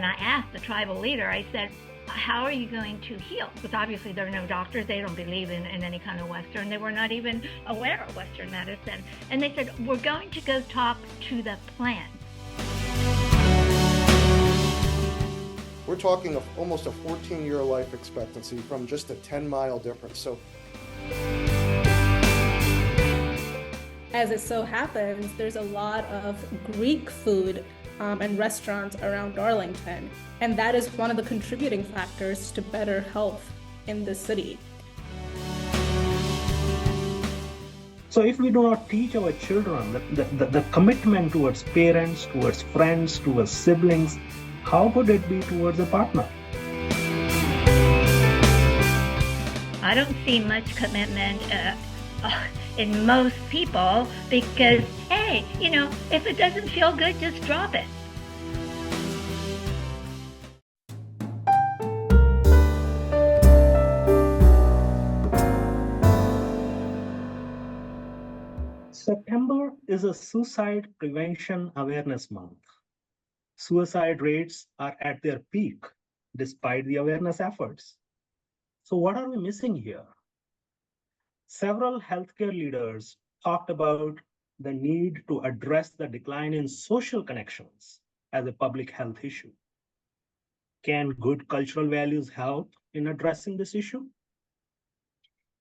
and I asked the tribal leader, I said, how are you going to heal? Because obviously there are no doctors. They don't believe in any kind of Western. They were not even aware of Western medicine. And they said, we're going to go talk to the plant. We're talking of almost a 14-year life expectancy from just a 10-mile difference. So, as it so happens, there's a lot of Greek food and restaurants around Darlington, and that is one of the contributing factors to better health in the city. So if we do not teach our children the commitment towards parents, towards friends, towards siblings, how could it be towards a partner? I don't see much commitment in most people because, hey, if it doesn't feel good, just drop it. September is a Suicide Prevention Awareness Month. Suicide rates are at their peak despite the awareness efforts. So what are we missing here? Several healthcare leaders talked about the need to address the decline in social connections as a public health issue. Can good cultural values help in addressing this issue?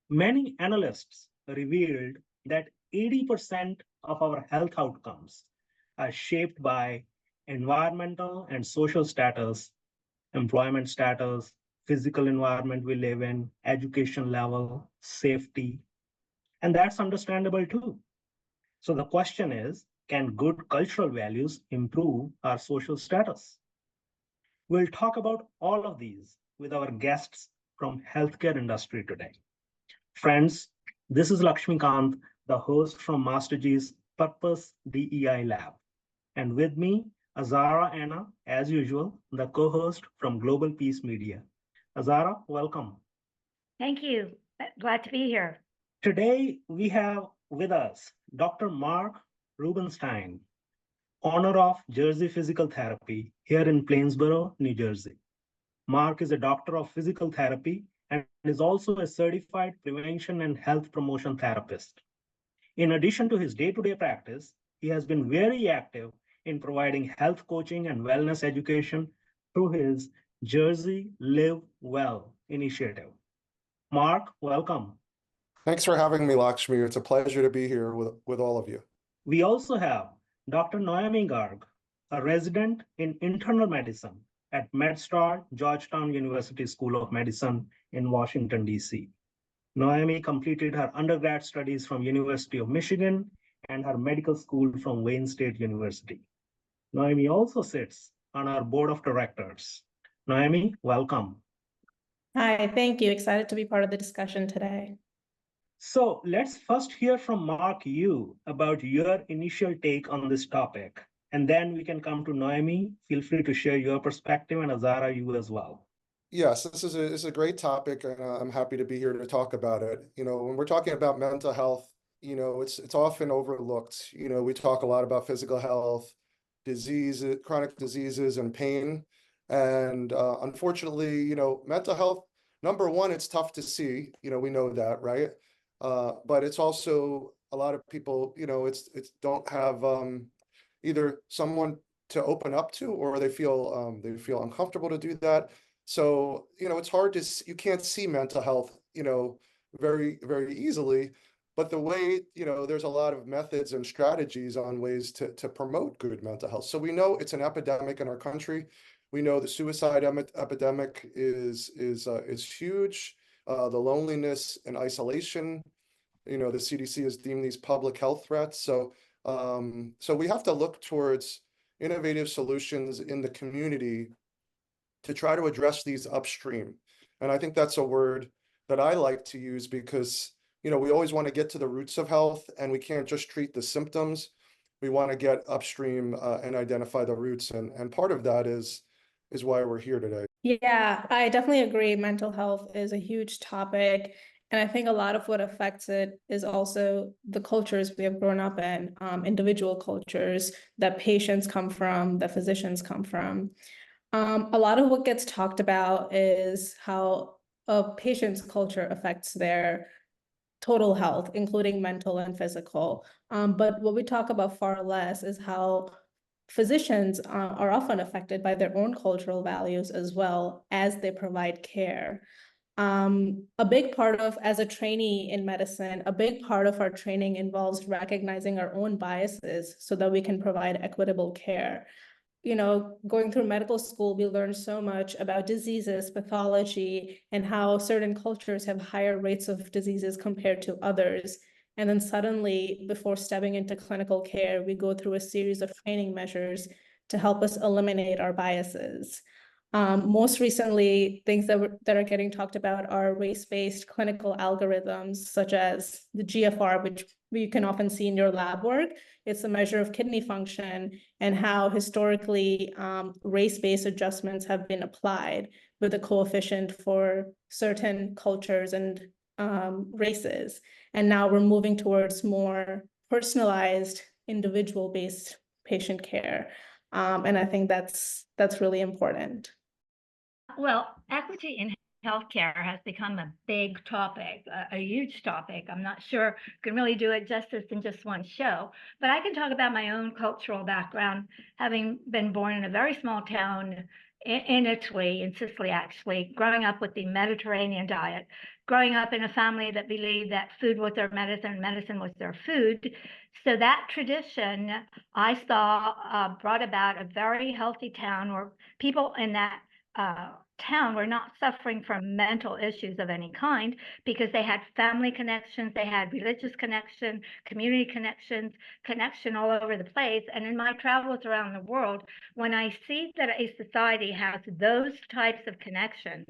Many analysts revealed that 80% of our health outcomes are shaped by environmental and social status, employment status, physical environment we live in, education level, safety, and that's understandable too. So the question is, can good cultural values improve our social status? We'll talk about all of these with our guests from healthcare industry today. Friends, this is Lakshmikant, the host from Master G's Purpose DEI Lab. And with me, Azara Anna, as usual, the co-host from Global Peace Media. Azara, welcome. Thank you. Glad to be here. Today, we have with us Dr. Mark Rubenstein, owner of Jersey Physical Therapy here in Plainsboro, New Jersey. Mark is a doctor of physical therapy and is also a certified prevention and health promotion therapist. In addition to his day-to-day practice, he has been very active in providing health coaching and wellness education through his Jersey Live Well initiative. Mark, welcome. thanks for having me, Lakshmi. It's a pleasure to be here with all of you. We also have Dr. Noemi Garg, a resident in internal medicine at MedStar Georgetown University School of Medicine in Washington, D.C. Noemi completed her undergrad studies from University of Michigan and her medical school from Wayne State University. Noemi also sits on our board of directors. Noemi, welcome. Hi, thank you. Excited to be part of the discussion today. So let's first hear from Mark you about your initial take on this topic, and then we can come to Noemi. Feel free to share your perspective, and Azara, you as well. Yes, this is a great topic, and I'm happy to be here to talk about it. When we're talking about mental health, it's often overlooked. We talk a lot about physical health, diseases, chronic diseases, and pain. And unfortunately, mental health, number one, it's tough to see. We know that, right? But it's also a lot of people, it's don't have either someone to open up to, or they feel uncomfortable to do that. So, it's hard you can't see mental health, very, very easily. But the way, there's a lot of methods and strategies on ways to promote good mental health. So we know it's an epidemic in our country. We know the suicide epidemic is huge. The loneliness and isolation, the CDC has deemed these public health threats. So we have to look towards innovative solutions in the community to try to address these upstream. And I think that's a word that I like to use because, we always want to get to the roots of health, and we can't just treat the symptoms. We want to get upstream and identify the roots. And part of that is why we're here today. Yeah, I definitely agree. Mental health is a huge topic. And I think a lot of what affects it is also the cultures we have grown up in, individual cultures that patients come from, that physicians come from. A lot of what gets talked about is how a patient's culture affects their total health, including mental and physical. But what we talk about far less is how physicians are often affected by their own cultural values as well as they provide care. A big part of, as a trainee in medicine, a big part of our training involves recognizing our own biases so that we can provide equitable care. Going through medical school, we learn so much about diseases, pathology, and how certain cultures have higher rates of diseases compared to others. And then suddenly, before stepping into clinical care, we go through a series of training measures to help us eliminate our biases. Most recently, things that are getting talked about are race-based clinical algorithms, such as the GFR, which you can often see in your lab work. It's a measure of kidney function and how historically race-based adjustments have been applied with a coefficient for certain cultures and races. And now we're moving towards more personalized, individual-based patient care. And I think that's really important. Well, equity in healthcare has become a big topic, a huge topic. I'm not sure I can really do it justice in just one show, but I can talk about my own cultural background, having been born in a very small town in Italy, in Sicily, actually, growing up with the Mediterranean diet, growing up in a family that believed that food was their medicine, medicine was their food. So that tradition I saw brought about a very healthy town where people in that town were not suffering from mental issues of any kind because they had family connections, they had religious connection, community connections, connection all over the place. And in my travels around the world, when I see that a society has those types of connections,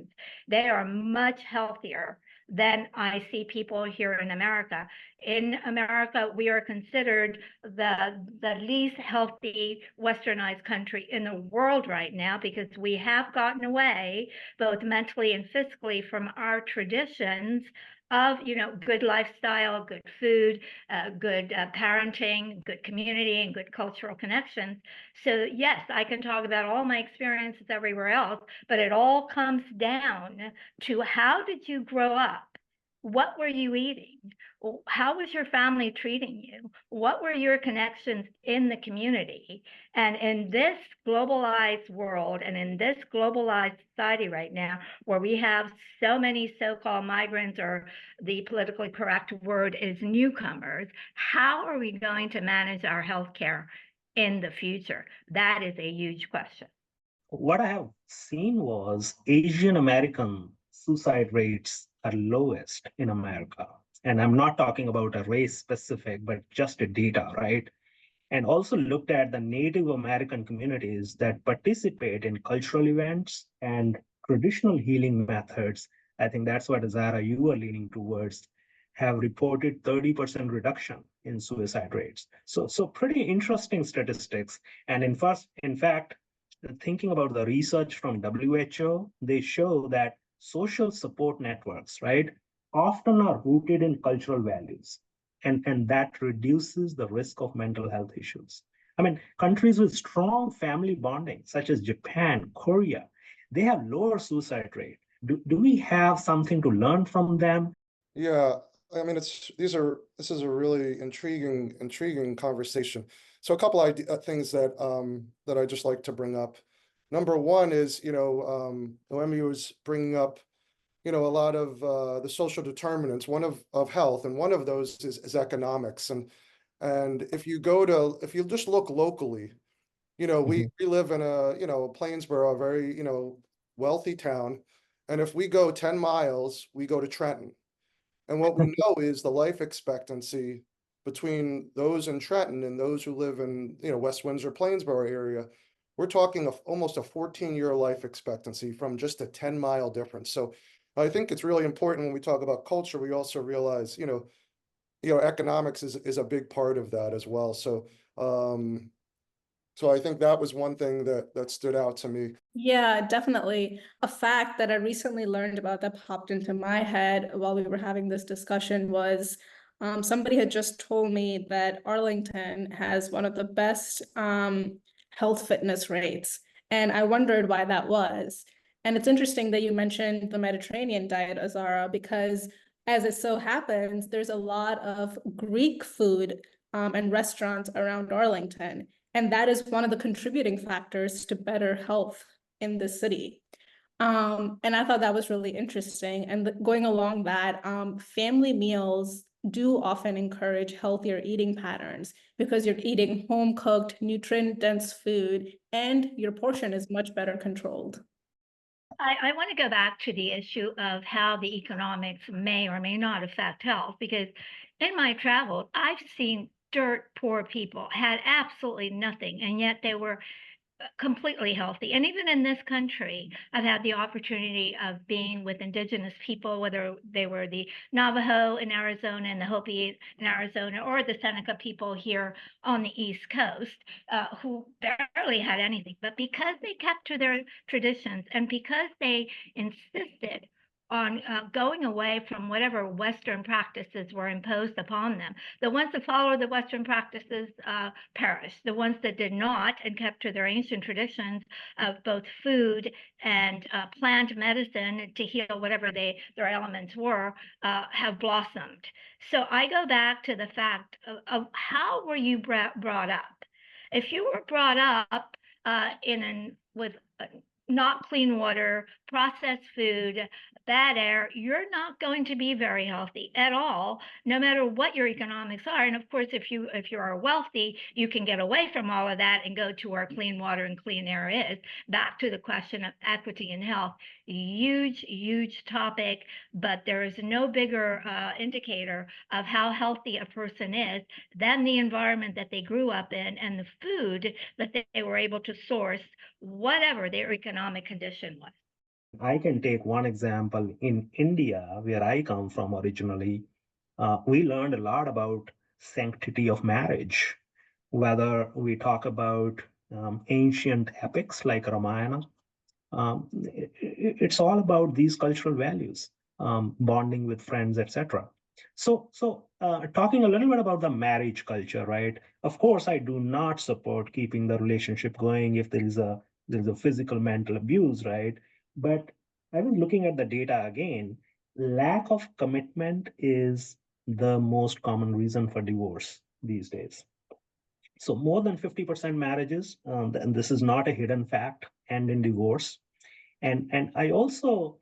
they are much healthier than I see people here in America. In America, we are considered the least healthy westernized country in the world right now because we have gotten away both mentally and physically from our traditions of good lifestyle, good food, good parenting, good community, and good cultural connections. So yes, I can talk about all my experiences everywhere else, but it all comes down to how did you grow up? What were you eating? How was your family treating you? What were your connections in the community? And in this globalized world and in this globalized society right now, where we have so many so-called migrants, or the politically correct word is newcomers, how are we going to manage our healthcare in the future? That is a huge question. What I have seen was Asian American suicide rates are lowest in America. And I'm not talking about a race specific, but just a data, right? And also looked at the Native American communities that participate in cultural events and traditional healing methods. I think that's what, Zara, you were leaning towards, have reported 30% reduction in suicide rates. So pretty interesting statistics. And in fact, thinking about the research from WHO, they show that social support networks, right, often are rooted in cultural values, and that reduces the risk of mental health issues. I mean, countries with strong family bonding, such as Japan, Korea, they have lower suicide rate. Do we have something to learn from them? Yeah, I mean, this is a really intriguing conversation. So a couple things that I just like to bring up. Number one is, Noemi was bringing up, a lot of the social determinants, one of health, and one of those is economics. And if you just look locally, we live in Plainsboro, a very, wealthy town. And if we go 10 miles, we go to Trenton. And what we know is the life expectancy between those in Trenton and those who live in, West Windsor, Plainsboro area, we're talking of almost a 14-year life expectancy from just a 10-mile difference. So I think it's really important when we talk about culture, we also realize, economics is a big part of that as well. So I think that was one thing that stood out to me. Yeah, definitely. A fact that I recently learned about that popped into my head while we were having this discussion was somebody had just told me that Arlington has one of the best health fitness rates. And I wondered why that was. And it's interesting that you mentioned the Mediterranean diet, Azara, because as it so happens, there's a lot of Greek food and restaurants around Arlington. And that is one of the contributing factors to better health in the city. And I thought that was really interesting. And going along that, family meals do often encourage healthier eating patterns because you're eating home-cooked, nutrient-dense food, and your portion is much better controlled. I want to go back to the issue of how the economics may or may not affect health, because in my travels, I've seen dirt poor people had absolutely nothing, and yet they were completely healthy. And even in this country, I've had the opportunity of being with indigenous people, whether they were the Navajo in Arizona and the Hopi in Arizona, or the Seneca people here on the East Coast, who barely had anything. But because they kept to their traditions and because they insisted on going away from whatever Western practices were imposed upon them. The ones that followed the Western practices perished. The ones that did not and kept to their ancient traditions of both food and plant medicine to heal whatever their elements were have blossomed. So I go back to the fact of how were you brought up? If you were brought up with not clean water, processed food, bad air, you're not going to be very healthy at all, no matter what your economics are. And of course, if you are wealthy, you can get away from all of that and go to where clean water and clean air is. Back to the question of equity in health, huge topic, but there is no bigger indicator of how healthy a person is than the environment that they grew up in and the food that they were able to source, whatever their economic condition was. I can take one example. In India, where I come from originally, we learned a lot about sanctity of marriage, whether we talk about ancient epics like Ramayana. It's all about these cultural values, bonding with friends, etc. So, talking a little bit about the marriage culture, right? Of course, I do not support keeping the relationship going if there's a physical mental abuse, right? But I was looking at the data again. Lack of commitment is the most common reason for divorce these days. So more than 50% marriages, and this is not a hidden fact, end in divorce. And I also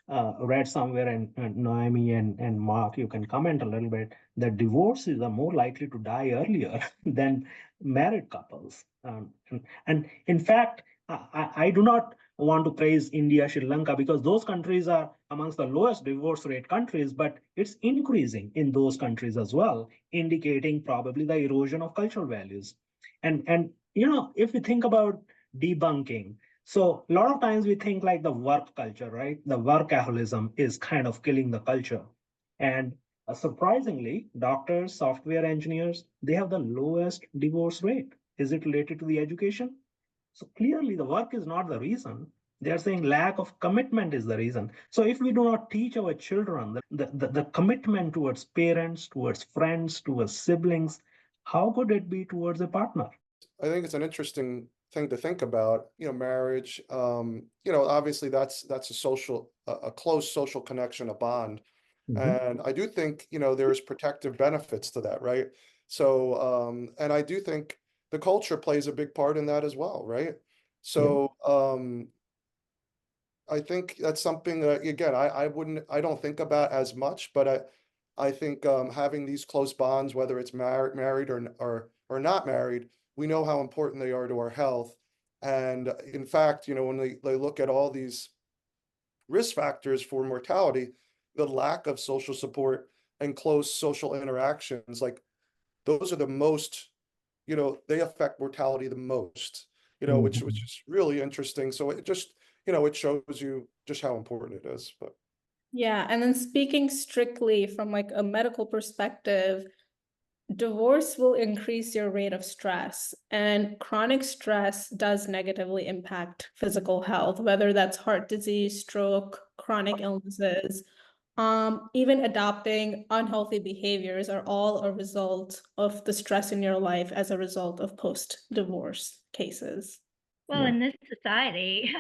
read somewhere, and Noemi and Mark, you can comment a little bit, that divorces are more likely to die earlier than married couples. And in fact, I do not want to praise India, Sri Lanka, because those countries are amongst the lowest divorce rate countries, but it's increasing in those countries as well, indicating probably the erosion of cultural values. And if we think about debunking, so a lot of times we think like the work culture, right? The workaholism is kind of killing the culture. And surprisingly, doctors, software engineers, they have the lowest divorce rate. Is it related to the education? So clearly the work is not the reason. They are saying lack of commitment is the reason. So if we do not teach our children the commitment towards parents, towards friends, towards siblings, how could it be towards a partner? I think it's an interesting thing to think about, marriage. Obviously that's a close social connection, a bond. And I do think, there's protective benefits to that, right? So, and I do think the culture plays a big part in that as well, right? So, I think that's something that, again, I don't think about as much, but I think having these close bonds, whether it's married or not married, we know how important they are to our health. And in fact, when they look at all these risk factors for mortality, the lack of social support and close social interactions, like those are the most, they affect mortality the most, which is really interesting. So it just, it shows you just how important it is. But yeah, and then speaking strictly from like a medical perspective, divorce will increase your rate of stress, and chronic stress does negatively impact physical health, whether that's heart disease, stroke, chronic illnesses. Even adopting unhealthy behaviors are all a result of the stress in your life as a result of post-divorce cases. Well, in this society,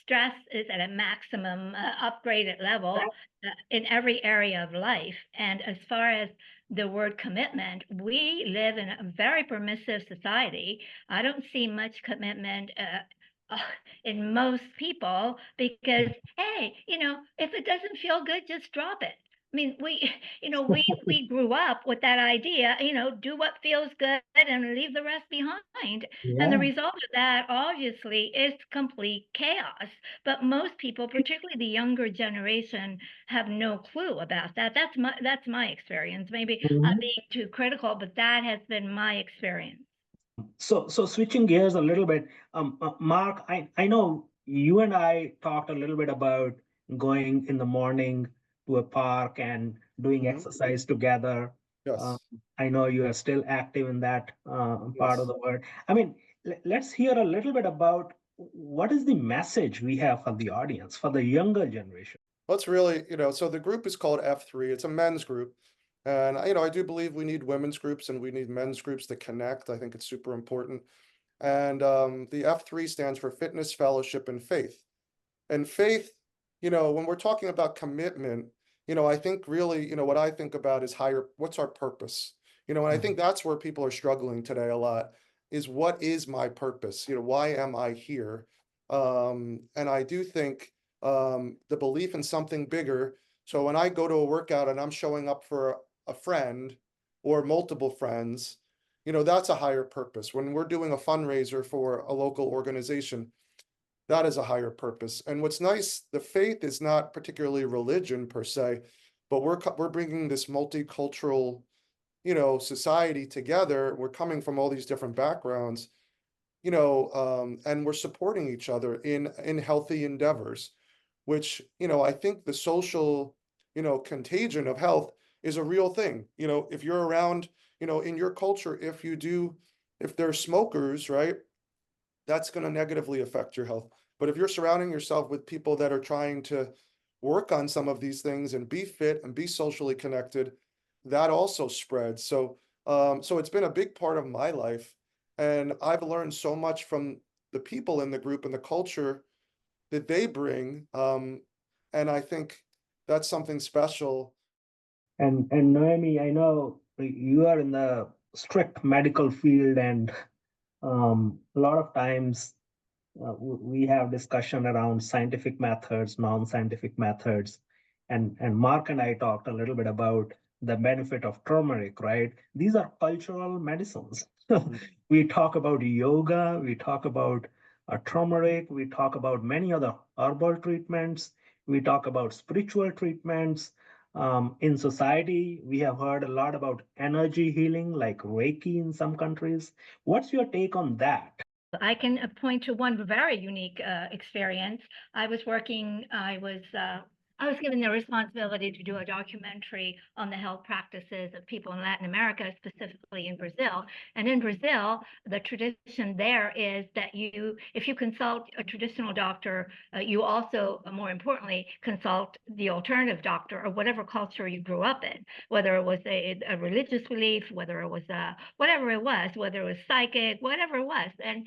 stress is at a maximum upgraded level in every area of life. And as far as the word commitment, we live in a very permissive society. I don't see much commitment in most people because, hey, if it doesn't feel good, just drop it. I mean, we grew up with that idea, do what feels good and leave the rest behind. And the Yeah. result of that, obviously, is complete chaos. But most people, particularly the younger generation, have no clue about that. That's my experience. Maybe I'm Mhm. being too critical, but that has been my experience. So switching gears a little bit, Mark, I know you and I talked a little bit about going in the morning to a park and doing Mhm. exercise together. Um, Yes, I know you are still active in that part of yes. the world. I mean, let's hear a little bit about what is the message we have for the audience, for the younger generation. Let's really, so the group is called F3. It's a men's group. And, I do believe we need women's groups and we need men's groups to connect. I think it's super important. And the F3 stands for Fitness, Fellowship, and Faith. And faith, when we're talking about commitment, I think really, what I think about is what's our purpose? And I think that's where people are struggling today a lot is what is my purpose? Why am I here? And I do think the belief in something bigger. So when I go to a workout and I'm showing up for a friend or multiple friends, that's a higher purpose. When we're doing a fundraiser for a local organization, that is a higher purpose. And what's nice, the faith is not particularly religion per se, but we're bringing this multicultural, society together. We're coming from all these different backgrounds, and we're supporting each other in healthy endeavors, which, I think the social, contagion of health is a real thing. If you're around, in your culture, if there's smokers, right? That's going to negatively affect your health. But if you're surrounding yourself with people that are trying to work on some of these things and be fit and be socially connected, that also spreads. So it's been a big part of my life, and I've learned so much from the people in the group and the culture that they bring. And I think that's something special. And Noemi, I know you are in the strict medical field, and a lot of times we have discussion around scientific methods, non-scientific methods, and Mark and I talked a little bit about the benefit of turmeric, right? These are cultural medicines. We talk about yoga, we talk about turmeric, we talk about many other herbal treatments, we talk about spiritual treatments. In society, we have heard a lot about energy healing, like Reiki in some countries. What's your take on that? I can point to one very unique experience. I was given the responsibility to do a documentary on the health practices of people in Latin America, specifically in Brazil. And in Brazil, the tradition there is that if you consult a traditional doctor, you also, more importantly, consult the alternative doctor or whatever culture you grew up in, whether it was a religious belief, whether it was whatever it was, whether it was psychic, whatever it was. And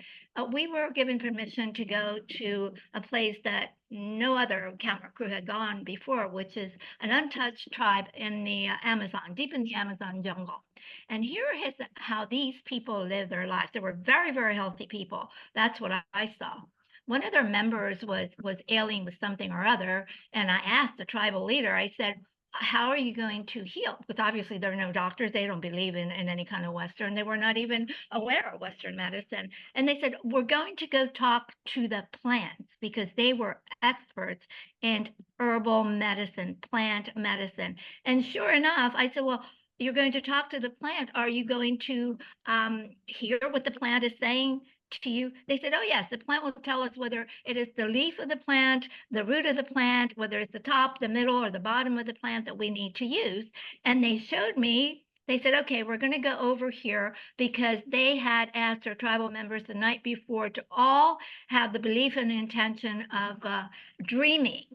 we were given permission to go to a place that no other camera crew had gone before, which is an untouched tribe in the Amazon, deep in the Amazon jungle. And here is how these people live their lives. They were very, very healthy people. That's what I saw. One of their members was ailing with something or other, and I asked the tribal leader, I said, how are you going to heal? Because obviously there are no doctors. They don't believe in any kind of Western. They were not even aware of Western medicine. And they said, we're going to go talk to the plants because they were experts in herbal medicine, plant medicine. And sure enough, I said, well, you're going to talk to the plant. Are you going to hear what the plant is saying to you? They said, oh, yes, the plant will tell us whether it is the leaf of the plant, the root of the plant, whether it's the top, the middle, or the bottom of the plant that we need to use. And they showed me, they said, okay, we're going to go over here because they had asked their tribal members the night before to all have the belief and intention of dreaming,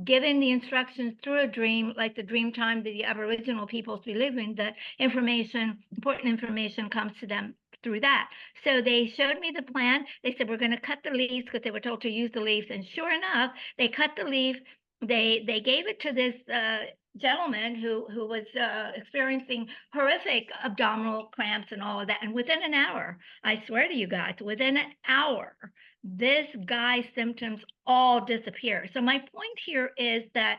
giving the instructions through a dream, like the dream time the Aboriginal peoples believe in, that important information comes to them through that. So they showed me the plan. They said, we're going to cut the leaves because they were told to use the leaves. And sure enough, they cut the leaf. They gave it to this gentleman who was experiencing horrific abdominal cramps and all of that. And within an hour, I swear to you guys, within an hour, this guy's symptoms all disappear. So my point here is that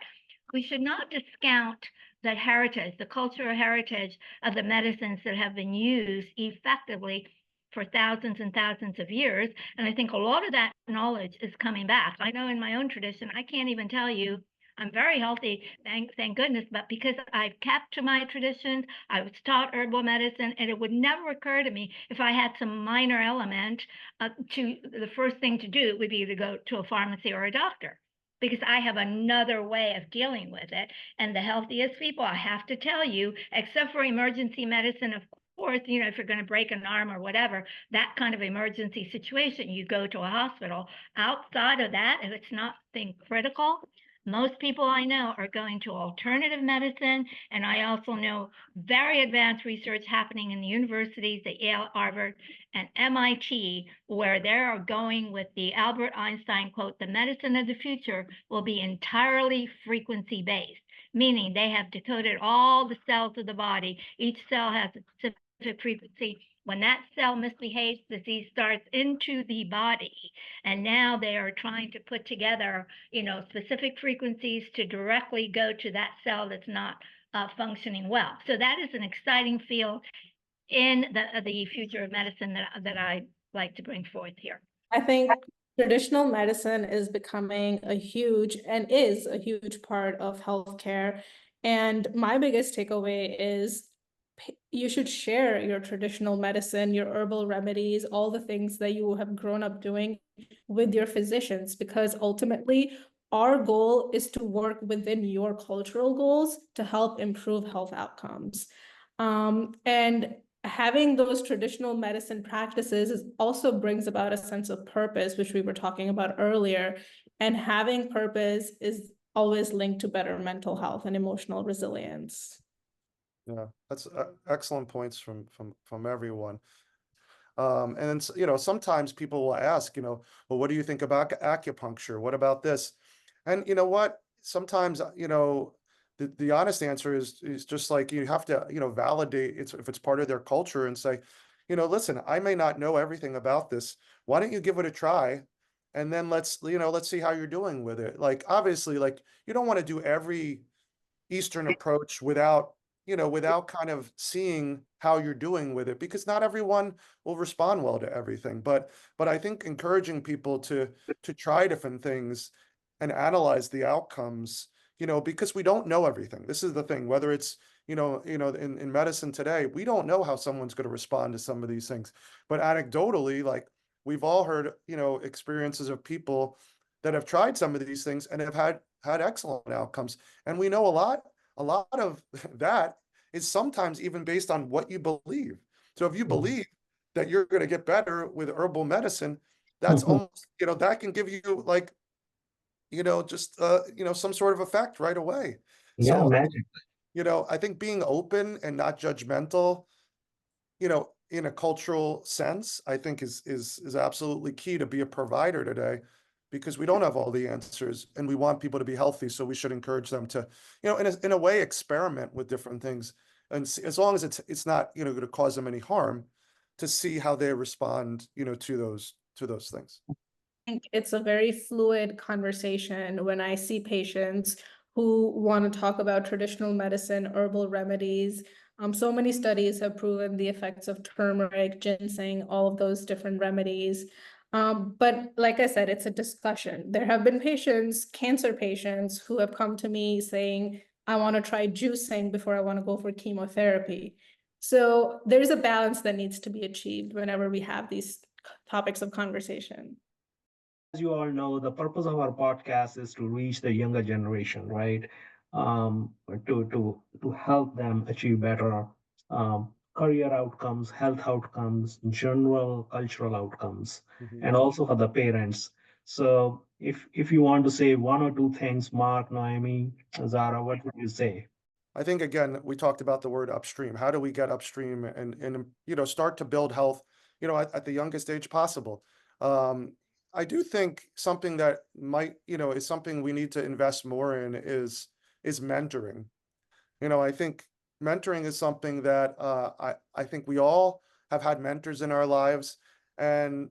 we should not discount the heritage, the cultural heritage of the medicines that have been used effectively for thousands and thousands of years. And I think a lot of that knowledge is coming back. I know in my own tradition, I can't even tell you, I'm very healthy, thank goodness, but because I've kept to my traditions, I was taught herbal medicine, and it would never occur to me if I had some minor element the first thing to do would be to go to a pharmacy or a doctor, because I have another way of dealing with it. And the healthiest people, I have to tell you, except for emergency medicine, of course, you know, if you're going to break an arm or whatever, that kind of emergency situation, you go to a hospital. Outside of that, if it's not thing critical, most people I know are going to alternative medicine. And I also know very advanced research happening in the universities at Yale, Harvard, and MIT, where they are going with the Albert Einstein quote, the medicine of the future will be entirely frequency based, meaning they have decoded all the cells of the body. Each cell has a specific frequency. When that cell misbehaves, disease starts into the body. And now they are trying to put together, you know, specific frequencies to directly go to that cell that's not functioning well. So that is an exciting field in the future of medicine that I like to bring forth here. I think traditional medicine is becoming is a huge part of healthcare. And my biggest takeaway is you should share your traditional medicine, your herbal remedies, all the things that you have grown up doing with your physicians, because ultimately our goal is to work within your cultural goals to help improve health outcomes. And having those traditional medicine practices also brings about a sense of purpose, which we were talking about earlier. And having purpose is always linked to better mental health and emotional resilience. Yeah, that's excellent points from everyone. And you know, sometimes people will ask, you know, well, what do you think about acupuncture? What about this? And you know what? Sometimes, you know, the honest answer is just like you have to, you know, validate if it's part of their culture and say, you know, listen, I may not know everything about this. Why don't you give it a try? And then let's see how you're doing with it. Like, obviously, like you don't want to do every Eastern approach without kind of seeing how you're doing with it, because not everyone will respond well to everything. But I think encouraging people to try different things and analyze the outcomes, you know, because we don't know everything. This is the thing, whether it's, in medicine today, we don't know how someone's going to respond to some of these things. But anecdotally, like we've all heard, you know, experiences of people that have tried some of these things and have had excellent outcomes. And we know a lot of that is sometimes even based on what you believe. So if you believe that you're going to get better with herbal medicine, that's almost, you know, that can give you like, you know, just, you know, some sort of effect right away. Yeah, So, magic. you know, I think being open and not judgmental, you know, in a cultural sense, I think is absolutely key to be a provider today, because we don't have all the answers and we want people to be healthy. So we should encourage them to, you know, in a way, experiment with different things. And as long as it's not, you know, going to cause them any harm, to see how they respond, you know, to those things. I think it's a very fluid conversation when I see patients who want to talk about traditional medicine, herbal remedies. So many studies have proven the effects of turmeric, ginseng, all of those different remedies. But like I said, it's a discussion. There have been patients, cancer patients, who have come to me saying, I want to try juicing before I want to go for chemotherapy. So there's a balance that needs to be achieved whenever we have these topics of conversation. As you all know, the purpose of our podcast is to reach the younger generation, right? To help them achieve better career outcomes, health outcomes, general cultural outcomes, and also for the parents. So if you want to say one or two things, Mark, Noemi, Zara, what would you say? I think, again, we talked about the word upstream. How do we get upstream and you know, start to build health at the youngest age possible. I do think something that might, is something we need to invest more in is mentoring. I think mentoring is something that I think we all have had mentors in our lives. And,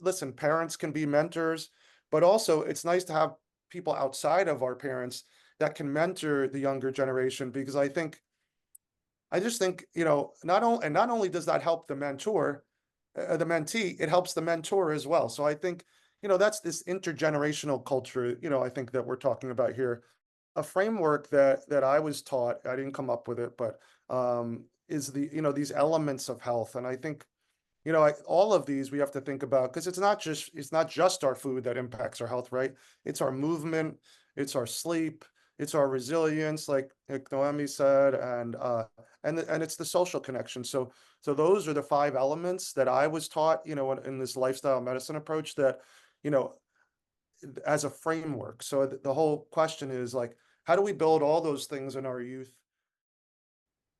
listen, parents can be mentors, but also it's nice to have people outside of our parents that can mentor the younger generation, because I just think, not only does that help the mentor, the mentee, it helps the mentor as well. So I think, that's this intergenerational culture, I think that we're talking about here. A framework that I was taught, I didn't come up with it, but is these elements of health. And I think, all of these we have to think about, because it's not just our food that impacts our health, right? It's our movement, it's our sleep, it's our resilience, like Noemi said, and it's the social connection. So those are the 5 elements that I was taught, in this lifestyle medicine approach, that, you know, as a framework. So the whole question is, like, how do we build all those things in our youth?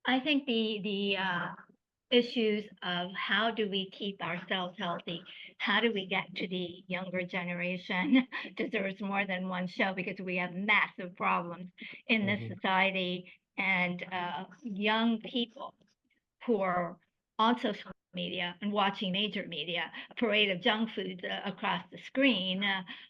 I think the issues of how do we keep ourselves healthy, how do we get to the younger generation deserves more than one show, because we have massive problems in this society, and young people who are on social media and watching major media, a parade of junk foods across the screen.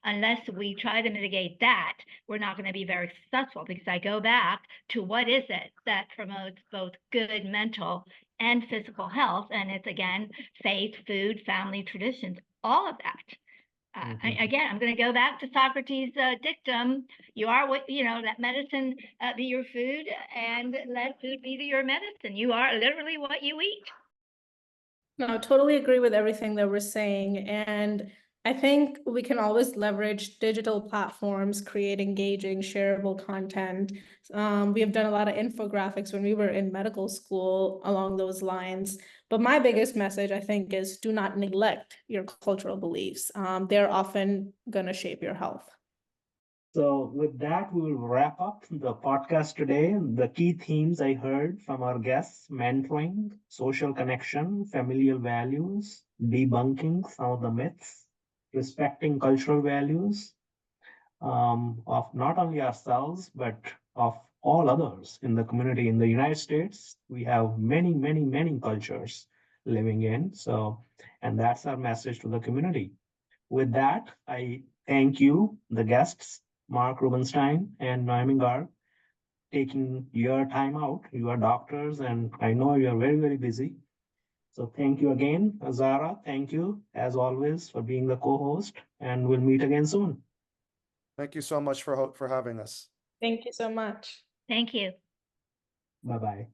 Unless we try to mitigate that, we're not going to be very successful, because I go back to what is it that promotes both good mental and physical health. And it's, again, faith, food, family, traditions, all of that. Again, I'm going to go back to Socrates' dictum: you are what, let medicine be your food, and let food be your medicine. You are literally what you eat. No, I totally agree with everything that we're saying. And I think we can always leverage digital platforms, create engaging, shareable content. We have done a lot of infographics when we were in medical school along those lines. But my biggest message, I think, is do not neglect your cultural beliefs. They're often going to shape your health. So with that, we will wrap up the podcast today. The key themes I heard from our guests: mentoring, social connection, familial values, debunking some of the myths, respecting cultural values of not only ourselves, but of all others in the community. In the United States, we have many, many, many cultures living in. And that's our message to the community. With that, I thank you, the guests, Mark Rubenstein and Noemi Garg, taking your time out. You are doctors, and I know you are very, very busy. So thank you again, Zara. Thank you, as always, for being the co-host, and we'll meet again soon. Thank you so much for having us. Thank you so much. Thank you. Bye-bye.